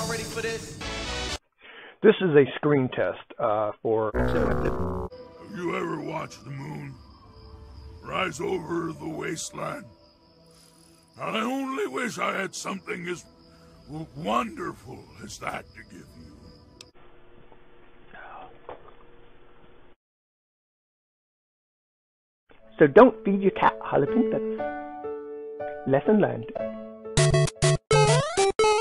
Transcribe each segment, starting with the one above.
Y'all ready for this? This is a screen test for... Have you ever watched the moon rise over the wasteland? I only wish I had something as wonderful as that to give you. So don't feed your cat jalapeno peppers. Lesson learned.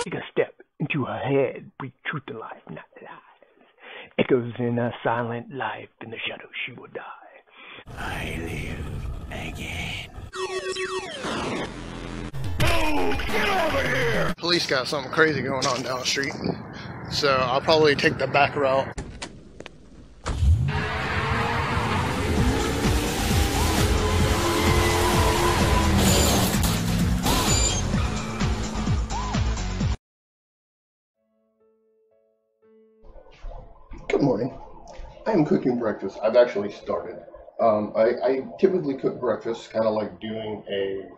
Take a step into her head, breathe truth to life, not lies. Echoes in a silent life, in the shadows she will die. I live again. Oh, get over here! Police got something crazy going on down the street, so I'll probably take the back route. Good morning. I am cooking breakfast. I've actually started. I typically cook breakfast kind of like doing a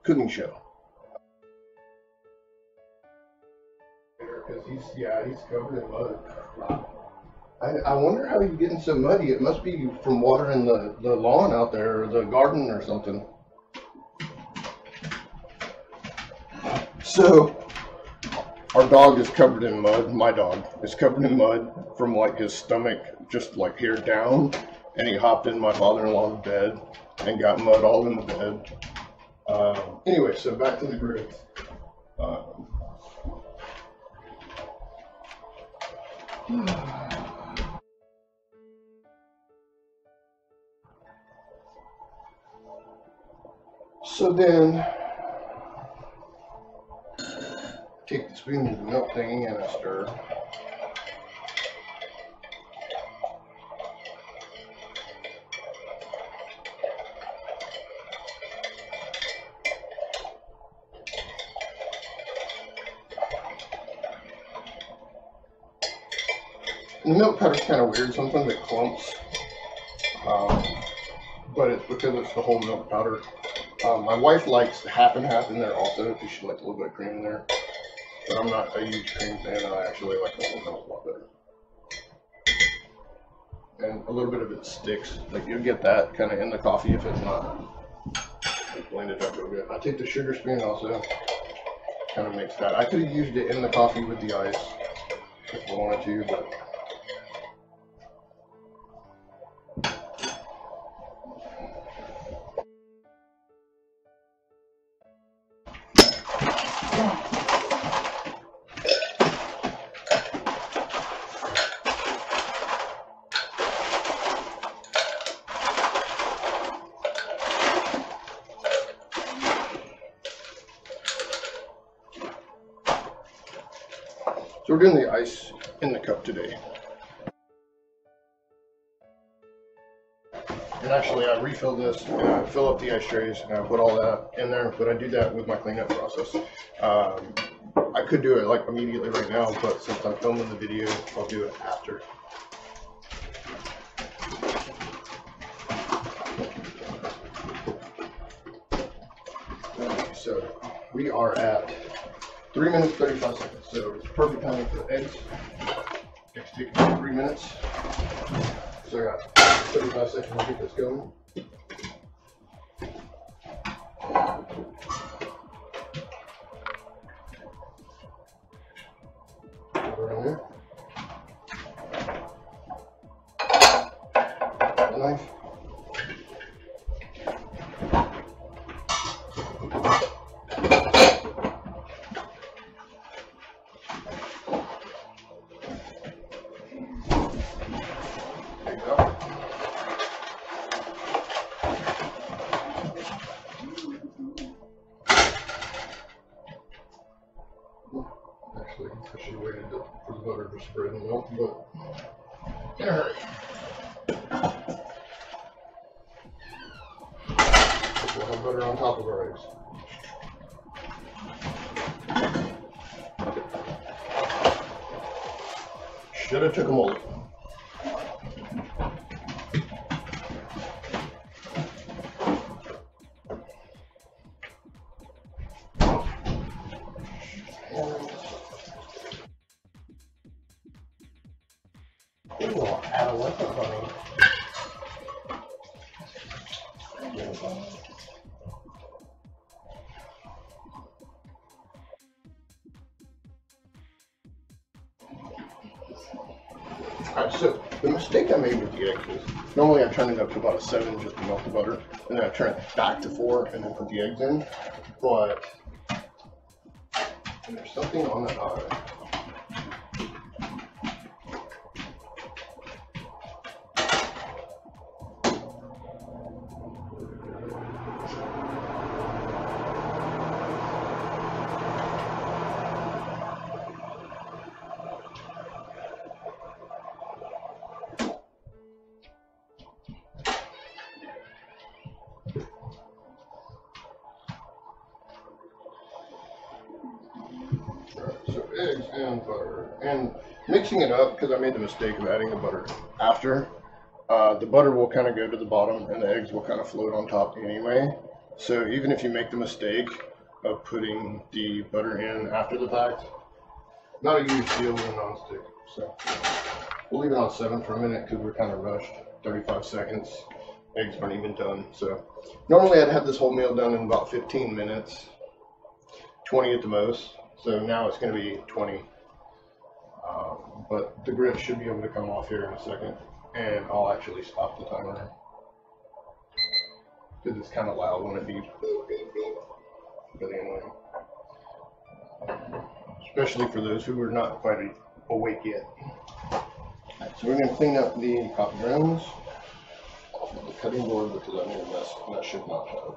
cooking show. Because he's covered in mud. I wonder how he's getting so muddy. It must be from watering the lawn out there or the garden or something. So our dog is covered in mud. My dog is covered in mud from like his stomach, just like here down. And he hopped in my father-in-law's bed and got mud all in the bed. Anyway, so back to the grits. So then, take the spoon with the milk thingy and I stir. The milk powder's kind of weird. Sometimes it clumps, but it's because it's the whole milk powder. My wife likes half and half in there also, because she likes a little bit of cream in there. But I'm not a huge cream fan. I actually like the whole milk a lot better. And a little bit of it sticks. Like you'll get that kind of in the coffee if it's not blended up real good. I take the sugar spoon also. Kind of makes that. I could have used it in the coffee with the ice if I wanted to, but. So we're doing the ice in the cup today. And actually I refill this and I fill up the ice trays and I put all that in there, but I do that with my cleanup process. I could do it like immediately right now, but since I'm filming the video, I'll do it after. Okay, so we are at 3 minutes 35 seconds, so it's perfect timing for the eggs. Eggs take about 3 minutes. So I got 35 seconds to get this going. Put it in there. The knife. Actually, I should have waited for the butter to spread and melt, but in a hurry. We'll have butter on top of our eggs. Should have took a mold. what the eggs is. Normally I turn it up to about a 7 just to melt the butter, and then I turn it back to 4 and then put the eggs in. But there's something on the eye. So eggs and butter, and mixing it up, because I made the mistake of adding the butter after. The butter will kind of go to the bottom and the eggs will kind of float on top anyway. So even if you make the mistake of putting the butter in after the fact, not a huge deal with a non-stick. So we'll leave it on 7 for a minute because we're kind of rushed. 35 seconds. Eggs aren't even done. So normally I'd have this whole meal done in about 15 minutes, 20 at the most. So now it's going to be 20. But the grits should be able to come off here in a second. And I'll actually stop the timer. Because it's kind of loud when it beeps. Really annoying. Especially for those who are not quite awake yet. Right, so we're going to clean up the coffee grounds off of the cutting board because I made a mess and I should not have.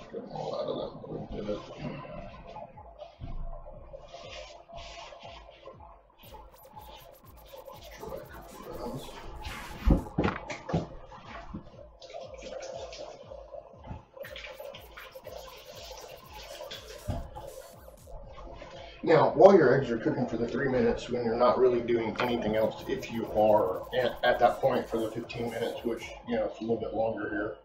Get them all out of that board, did it? Dry coffee grounds. Now, while your eggs are cooking for the 3 minutes, when you're not really doing anything else, if you are at that point for the 15 minutes, which, you know, it's a little bit longer here,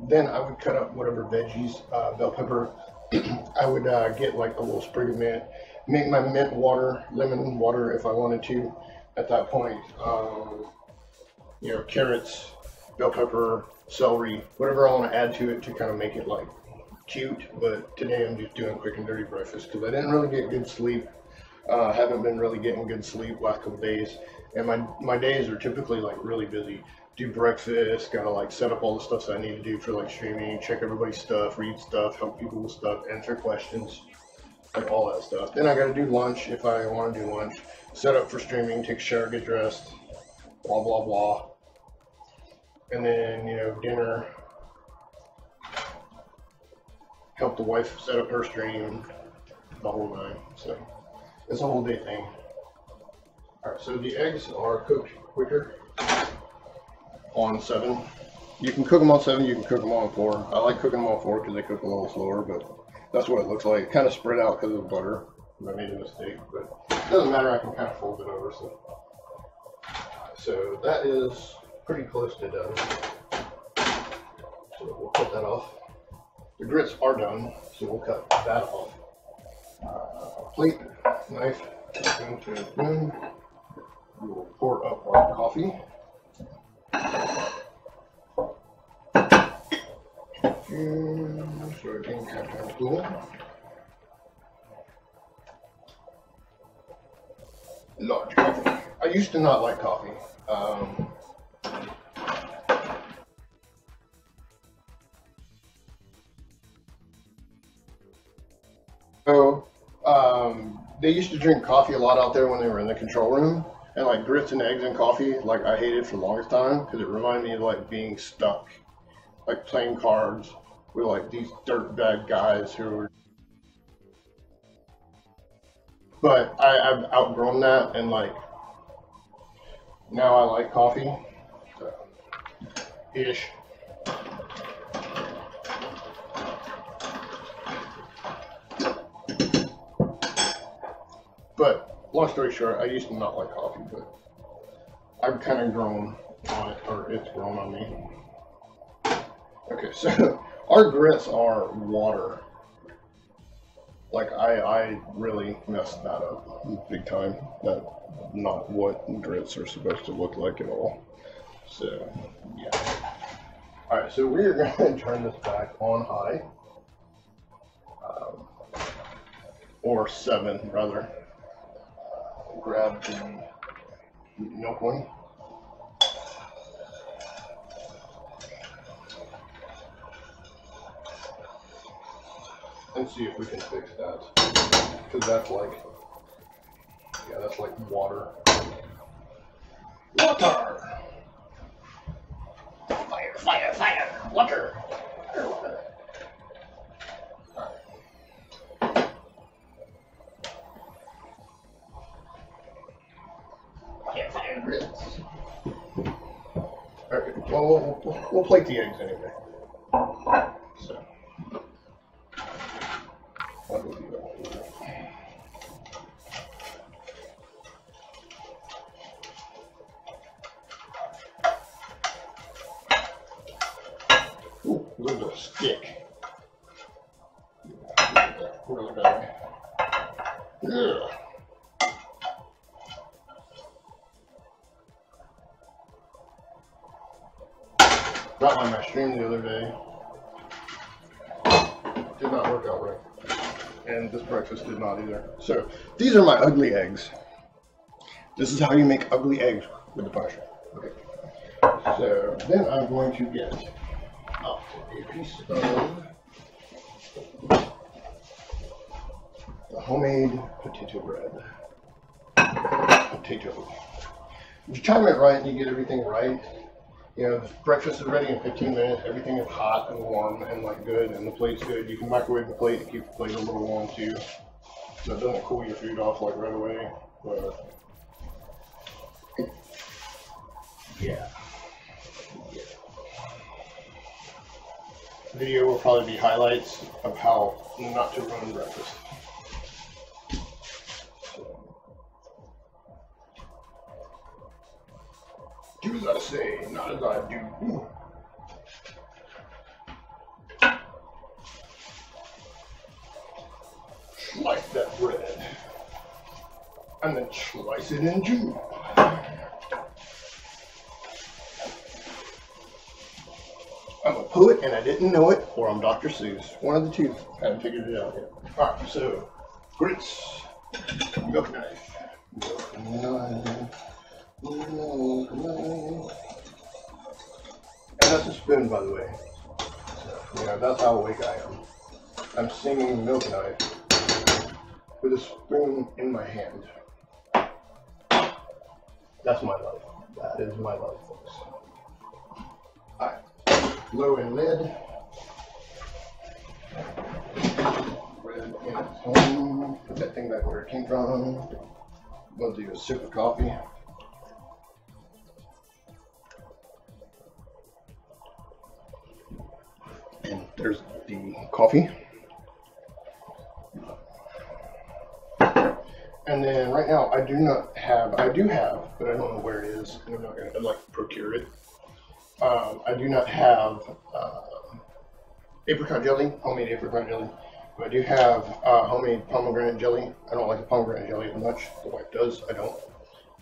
then I would cut up whatever veggies, bell pepper. I would get like a little sprig of mint, make my mint water, lemon water if I wanted to. At that point, you know, carrots, bell pepper, celery, whatever I want to add to it to kind of make it like cute. But today I'm just doing quick and dirty breakfast because I didn't really get good sleep. Haven't been really getting good sleep last couple days, and my days are typically like really busy. Do breakfast, gotta like set up all the stuff that I need to do for like streaming, check everybody's stuff, read stuff, help people with stuff, answer questions, like all that stuff. Then I gotta do lunch if I want to do lunch, set up for streaming, take a shower, get dressed, blah blah blah, and then, you know, dinner. Help the wife set up her stream, the whole nine. So it's a whole day thing. All right, so the eggs are cooked quicker on 7. You can cook them on 7, you can cook them on 4. I like cooking them on 4 because they cook a little slower, but that's what it looks like. It kind of spread out because of the butter. I made a mistake, but it doesn't matter. I can kind of fold it over. So that is pretty close to done. So we'll cut that off. The grits are done, so we'll cut that off. Plate, knife, spoon. We will pour up our coffee. So it can kind of cool. Large coffee. I used to not like coffee. They used to drink coffee a lot out there when they were in the control room, and like grits and eggs and coffee, like I hated for the longest time because it reminded me of like being stuck, like playing cards with like these dirtbag guys who were. But I've outgrown that, and like now I like coffee, so, ish. But long story short, I used to not like coffee, but I've kind of grown on it, or it's grown on me. Okay, so our grits are water. Like I really messed that up big time. That's not what grits are supposed to look like at all. So yeah. Alright, so we're going to turn this back on high. Or 7, rather. Grab the milk one. And see if we can fix that. Because that's like, yeah, that's like water. Water! Fire, fire, fire! Water! Fire, water! Fire, fire, grits. Alright, well, we'll plate the eggs anyway. So. What will we do? Ooh, there's a stick. Put it that way. Yeah. Got on my stream the other day. Did not work out right. And this breakfast did not either. So, these are my ugly eggs. This is how you make ugly eggs with the Punisher. Okay. So, then I'm going to get out a piece of the homemade potato bread. Potato. If you time it right and you get everything right, you know, breakfast is ready in 15 minutes, everything is hot and warm and like good, and the plate's good. You can microwave the plate and keep the plate a little warm too. So it doesn't cool your food off like right away. But yeah. Video will probably be highlights of how not to ruin breakfast. Do as I say, not as I do. Slice that bread. And then slice it in two. I'm a poet and I didn't know it, or I'm Dr. Seuss. One of the two. I haven't figured it out yet. Alright, so grits, milk knife. Milk knife. And that's a spoon, by the way. So, you know, that's how awake I am. I'm singing milk knife with a spoon in my hand. That's my life. That is my life, folks. Alright. Low in lid. Bread in its home. Put that thing back where it came from. We'll do a sip of coffee. And there's the coffee. And then right now I do have, but I don't know where it is, and I'm not going to like procure it. I do not have apricot jelly, homemade apricot jelly. But I do have homemade pomegranate jelly. I don't like the pomegranate jelly as much. The wife does, I don't.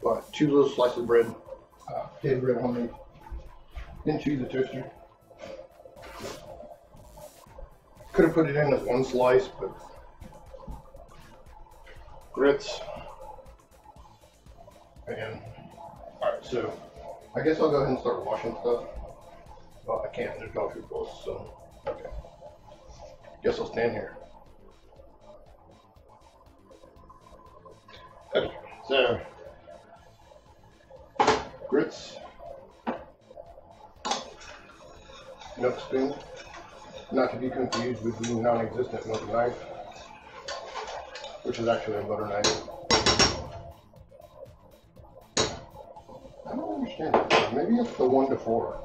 But 2 little slices of bread, potato bread homemade, into the toaster. Could have put it in as 1 slice, but grits. And alright, so I guess I'll go ahead and start washing stuff. Well, I can't, there's dog food bowls, so okay. Guess I'll stand here. Okay, so grits, milk spoon, not to be confused with the non-existent milk knife, which is actually a butter knife. I don't understand it. Maybe it's the 1:4.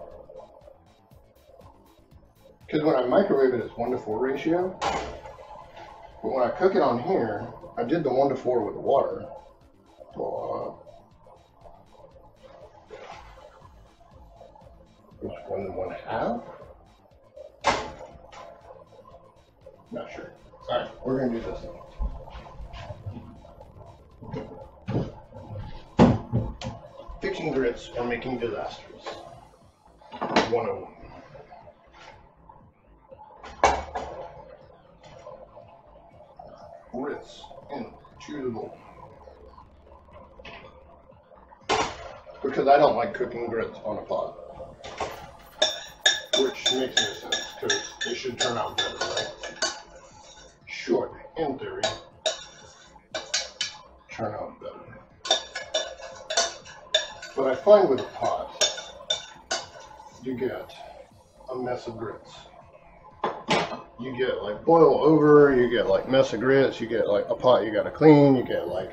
Because when I microwave it, it's 1:4 ratio. But when I cook it on here, I did the 1:4 with the water. Which 1.5? Not sure. Alright, we're going to do this now. Fixing grits or making disasters. 101. grits into the bowl. Because I don't like cooking grits on a pot. Which makes no sense, because they should turn out better, right? Should, in theory, turn out better. But I find with a pot, you get a mess of grits. You get like boil over, you get like mess of grits, you get like a pot you gotta clean, you get like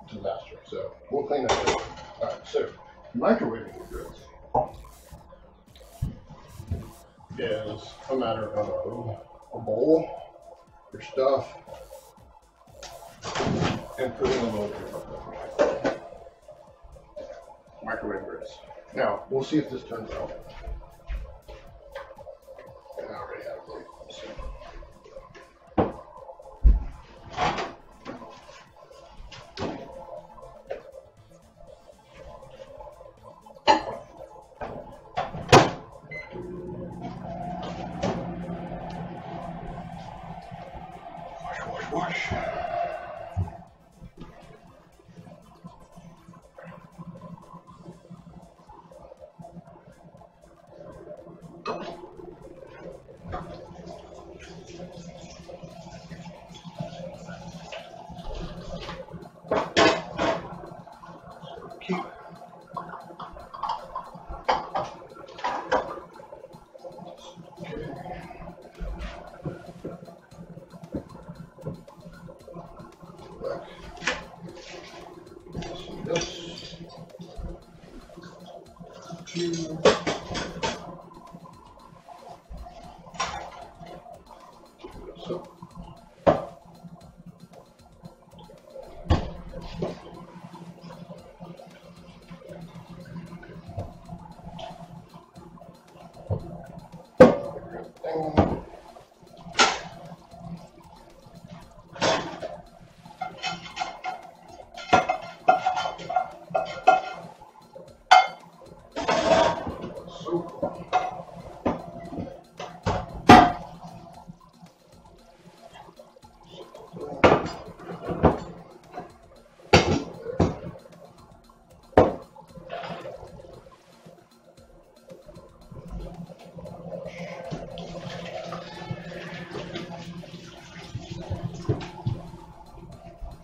disaster. So we'll clean that up. Alright, so microwaving the grits is a matter of a bowl, your stuff, and putting them over. Microwave grits. Now, we'll see if this turns out. And I already have a plate. So. Wash. Keep. So.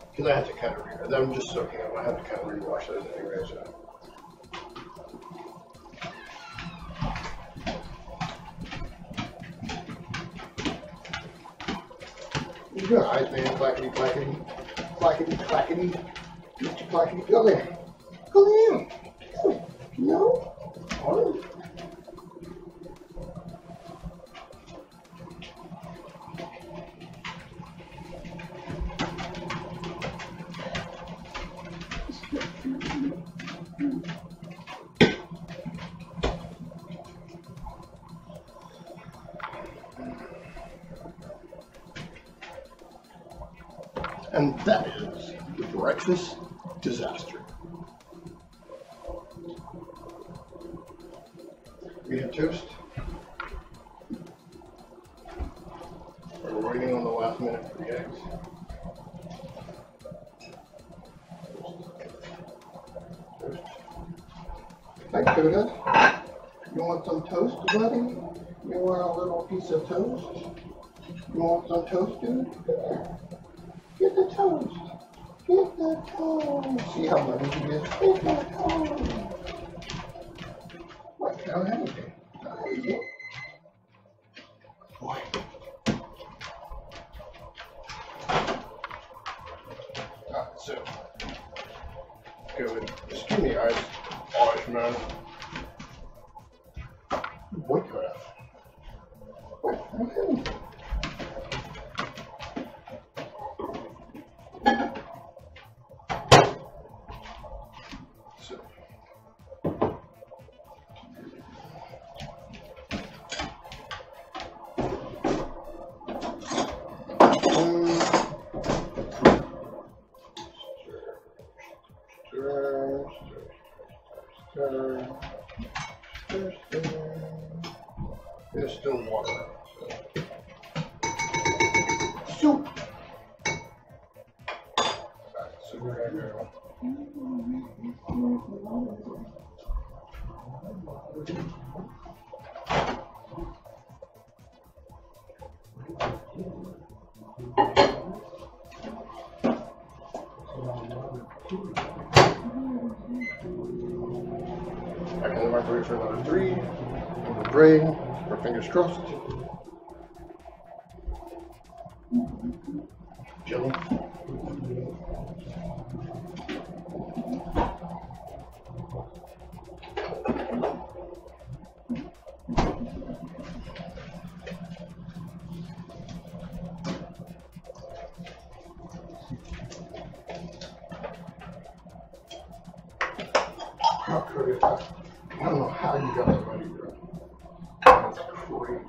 Because I have to kind of I'm just soaking them. I have to kind of rewash those anyway. So. You're doing alright, man. Clackety, clackety, clackety, clackety, Mr. Clackety. Go there. Go there. No. All right. And that is the breakfast disaster. We have toast. We're waiting on the last minute for the eggs. Toast. Hi, Coda. You want some toast, buddy? You want a little piece of toast? You want some toast, dude? Get the toast. Get the toast. See how much it is? Get the toast. What? I don't have anything. Boy. Alright, so. Good. Just give me eyes. Alright, man. What crap? What? I don't have anything. Back in the microwave for another 3. Over braid, or fingers crossed. Jelly. How could it? I don't know how you got that ready, bro. That's crazy.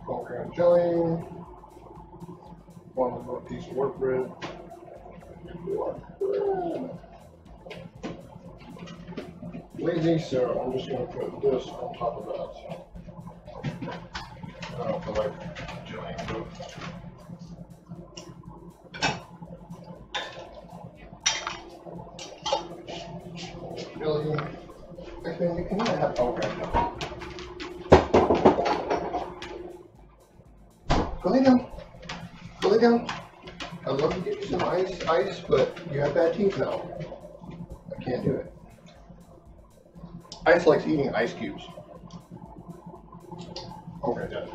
Pomegranate jelly. 1 little piece of work bread. Lazy, so I'm just going to put this on top of that. I don't feel like jelly, but jelly. Actually, you can even have pomegranate. Go lay down. Go lay down. I'd love to give you some ice, but you have bad teeth now. I can't do it. Ice likes eating ice cubes. Okay, done.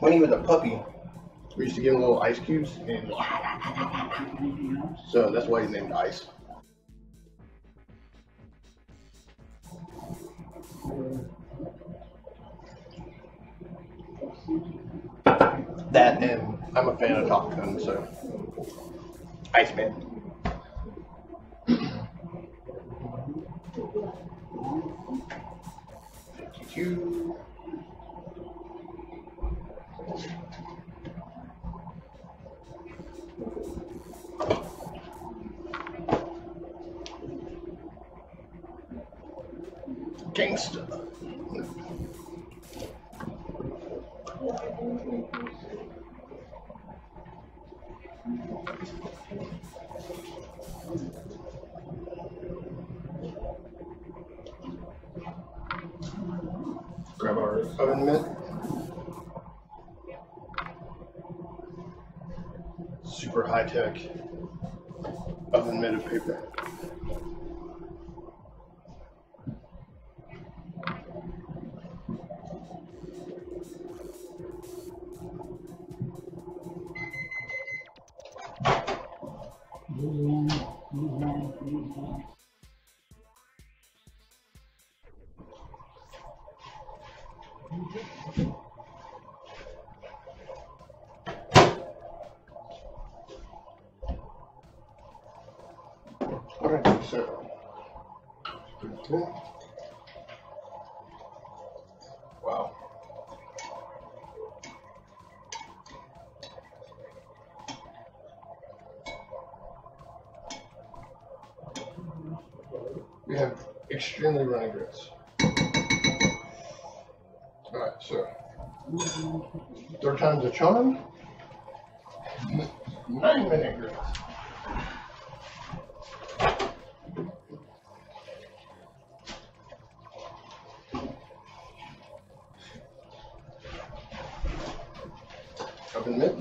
When he was a puppy, we used to give him little ice cubes, and so that's why he's named Ice. That, and I'm a fan of Top Gun, so Iceman. Thank you. Gangsta. Grab our oven mitt. Super high tech oven mitt of paper. Alright, so wow. We have extremely runny grits. Alright, so 3rd time's a charm. 9-minute grits. Oven mitt.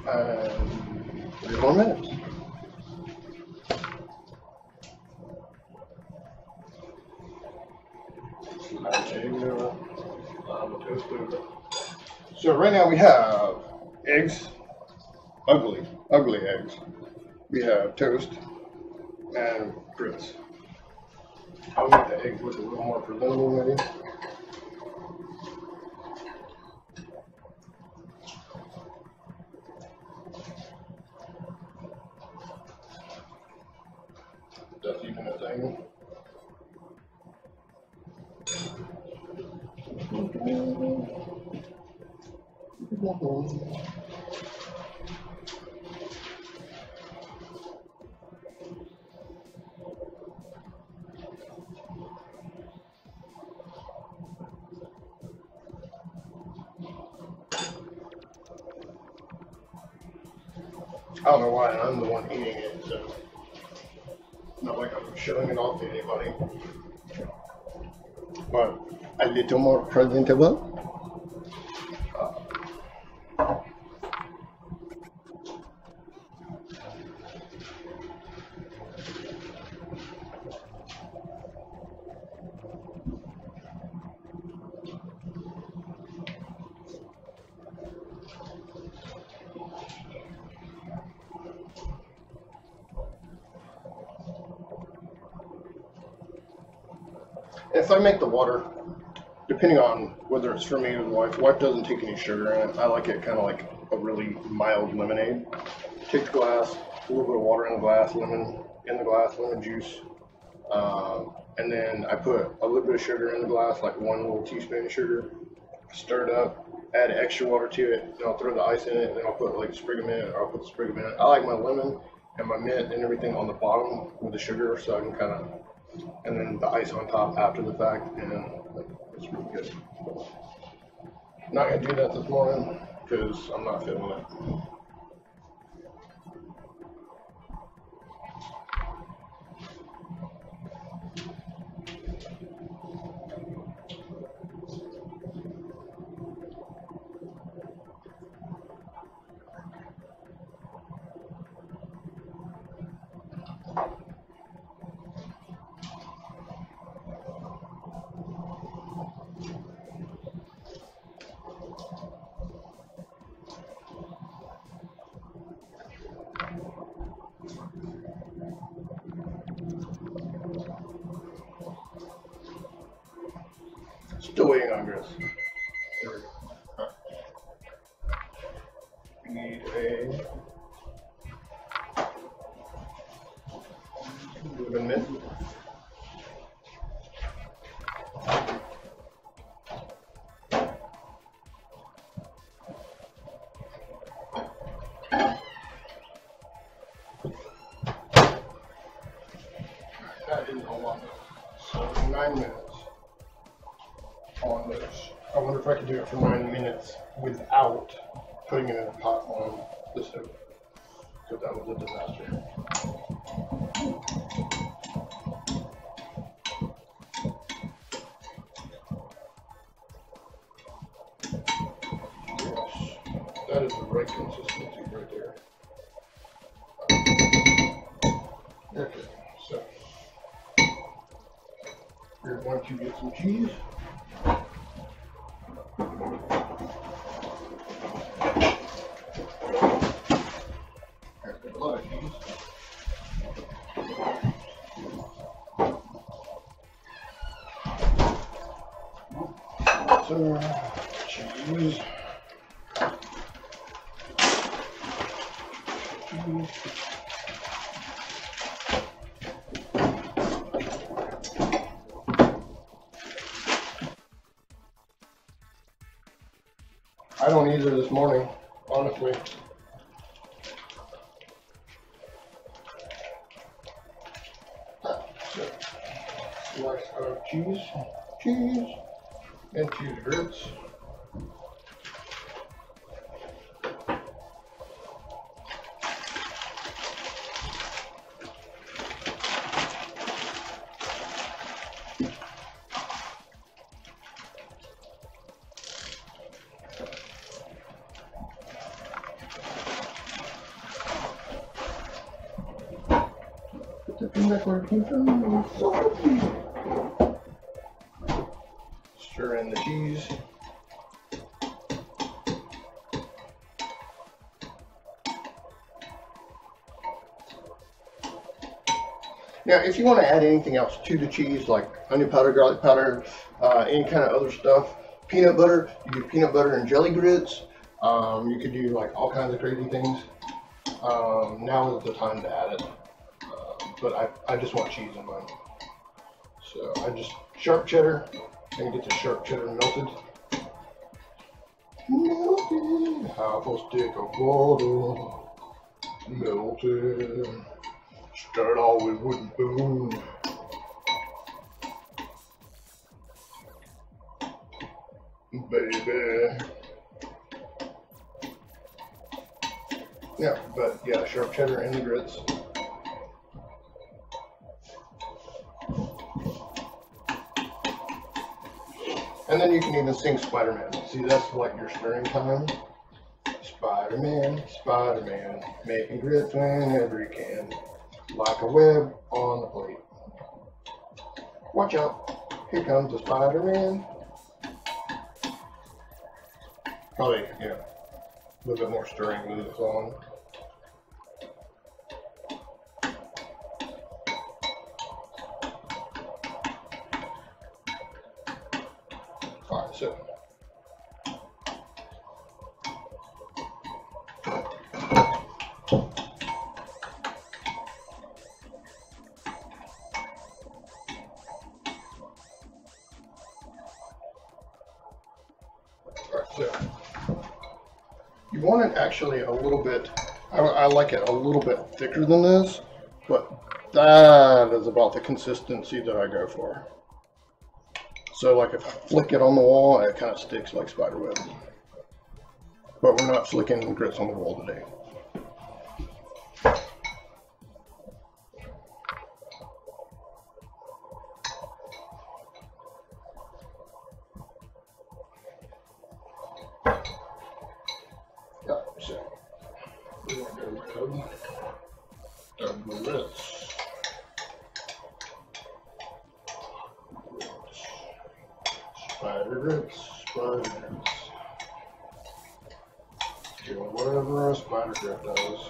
And 3 more minutes. So right now we have eggs, ugly eggs. We have toast and grits. I'll make the eggs look a little more presentable maybe. that's even a thing. I don't know why I'm the one eating it, so it's not like I'm showing it off to anybody. But a little more presentable. If I make the water, depending on whether it's for me or the wife doesn't take any sugar in it. I like it kind of like a really mild lemonade. Take the glass, a little bit of water in the glass, lemon in the glass, lemon juice. And then I put a little bit of sugar in the glass, like 1 little teaspoon of sugar. Stir it up, add extra water to it, and I'll throw the ice in it, and then I'll put like a sprig of mint, or I'll put the sprig of mint. I like my lemon and my mint and everything on the bottom with the sugar, so I can kind of, and then the ice on top after the fact, and it's really good. Not gonna do that this morning because I'm not feeling it. Still waiting on Chris. There we go. We need a little bit of mint. That is a lot. So 9 minutes. On this. I wonder if I could do it for 9 minutes without putting it in a pot on the stove. Because that was a disaster. Yes, that is the right consistency right there. Okay, so we're going to get some cheese. So, cheese. I don't either this morning, honestly. Slice of cheese, and cheese grits. Stir in the cheese. Now, if you want to add anything else to the cheese, like onion powder, garlic powder, any kind of other stuff, peanut butter, you do peanut butter and jelly grits. You could do like all kinds of crazy things. Now is the time to add it. but I just want cheese in mine. So I just sharp cheddar and get the sharp cheddar melted. Melted, half a stick of butter, melted. Start all with wooden spoon. Baby. Yeah, but yeah, sharp cheddar and the grits. And then you can even sing Spider-Man. See, that's like your stirring time. Spider-Man, Spider-Man, making grits whenever you can. Like a web on the plate. Watch out, here comes the Spider-Man. Probably, you know, a little bit more stirring with it on. Alright, so. You want it actually a little bit, I like it a little bit thicker than this, but that is about the consistency that I go for. So like if I flick it on the wall, it kind of sticks like spider web. But we're not flicking grits on the wall today. Spider grits, spider grits. Doing whatever a spider grit does.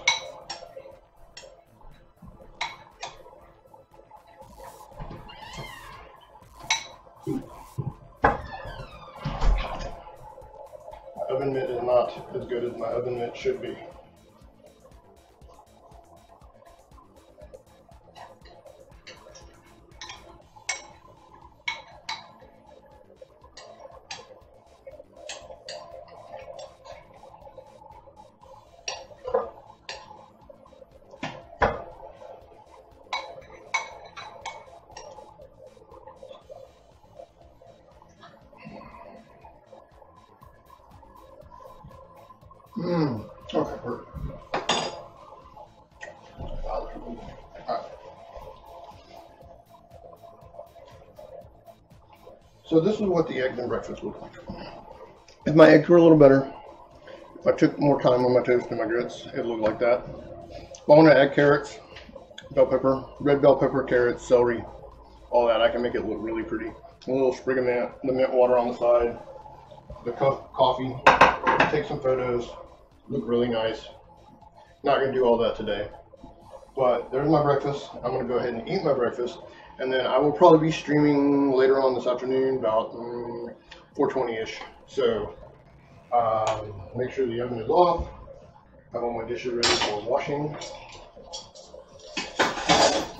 My oven mitt is not as good as my oven mitt should be. Okay, perfect. Alright. So this is what the eggs and breakfast look like. If my eggs were a little better, if I took more time on my toast and my grits, it'd look like that. If I want to add carrots, bell pepper, red bell pepper, carrots, celery, all that, I can make it look really pretty. A little sprig of mint, the mint water on the side, the coffee, take some photos, look really nice. Not going to do all that today, but there's my breakfast. I'm going to go ahead and eat my breakfast, and then I will probably be streaming later on this afternoon about 4:20ish. So make sure the oven is off. I have all my dishes ready for washing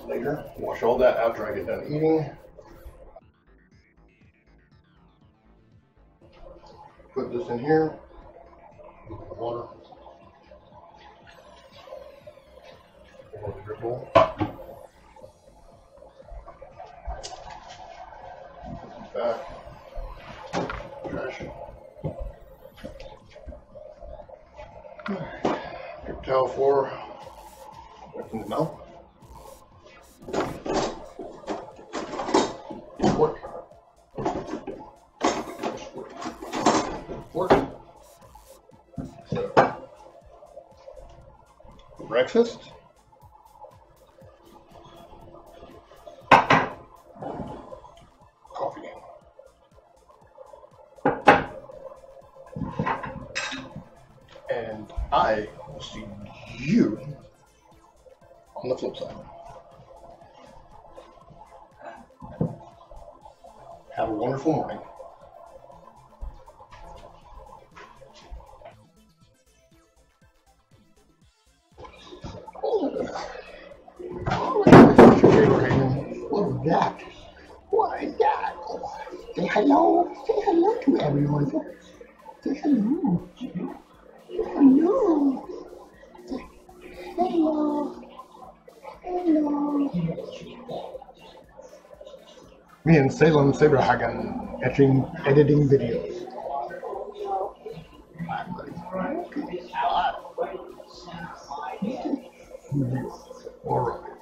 later. Wash all that after I get done eating. Put this in here. Water. Dribble. Back. Trash. Paper towel floor. Wipe in the mouth. Fork. Fork. So, breakfast. And I will see you on the flip side. Have a wonderful morning. that? What is that? Say hello. Say hello to everyone. Say hello. Hello. Hello. Hello. Me and Salem Saberhagen editing videos. All right.